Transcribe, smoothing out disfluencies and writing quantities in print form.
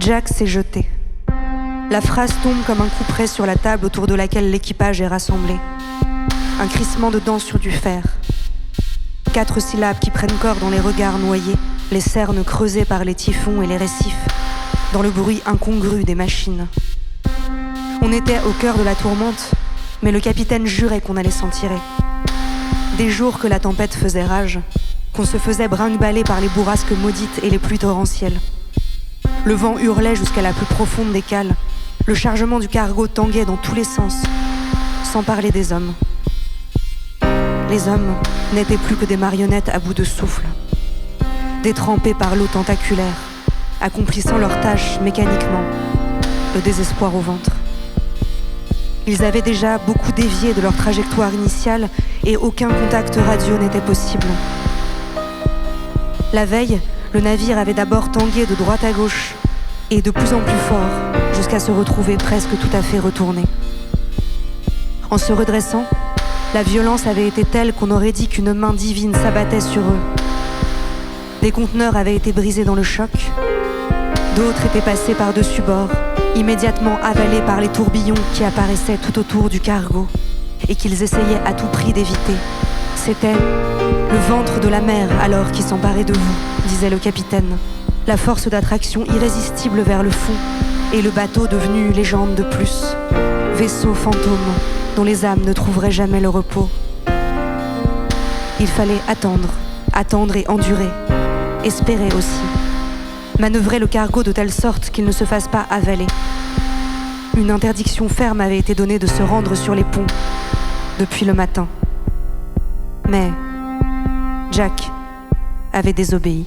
Jack s'est jeté. La phrase tombe comme un coup près sur la table autour de laquelle l'équipage est rassemblé. Un crissement de dents sur du fer. 4 syllabes qui prennent corps dans les regards noyés, les cernes creusées par les typhons et les récifs, dans le bruit incongru des machines. On était au cœur de la tourmente, mais le capitaine jurait qu'on allait s'en tirer. Des jours que la tempête faisait rage, qu'on se faisait brinque-baller par les bourrasques maudites et les pluies torrentielles. Le vent hurlait jusqu'à la plus profonde des cales. Le chargement du cargo tanguait dans tous les sens, sans parler des hommes. Les hommes n'étaient plus que des marionnettes à bout de souffle, détrempés par l'eau tentaculaire, accomplissant leurs tâches mécaniquement, le désespoir au ventre. Ils avaient déjà beaucoup dévié de leur trajectoire initiale et aucun contact radio n'était possible. La veille, le navire avait d'abord tangué de droite à gauche et de plus en plus fort jusqu'à se retrouver presque tout à fait retourné. En se redressant, la violence avait été telle qu'on aurait dit qu'une main divine s'abattait sur eux. Des conteneurs avaient été brisés dans le choc, d'autres étaient passés par-dessus bord, immédiatement avalés par les tourbillons qui apparaissaient tout autour du cargo et qu'ils essayaient à tout prix d'éviter. C'était le ventre de la mer alors qui s'emparait de vous, disait le capitaine. La force d'attraction irrésistible vers le fond et le bateau devenu légende de plus. Vaisseau fantôme dont les âmes ne trouveraient jamais le repos. Il fallait attendre et endurer, espérer aussi. Manœuvrer le cargo de telle sorte qu'il ne se fasse pas avaler. Une interdiction ferme avait été donnée de se rendre sur les ponts depuis le matin. Mais Jack avait désobéi.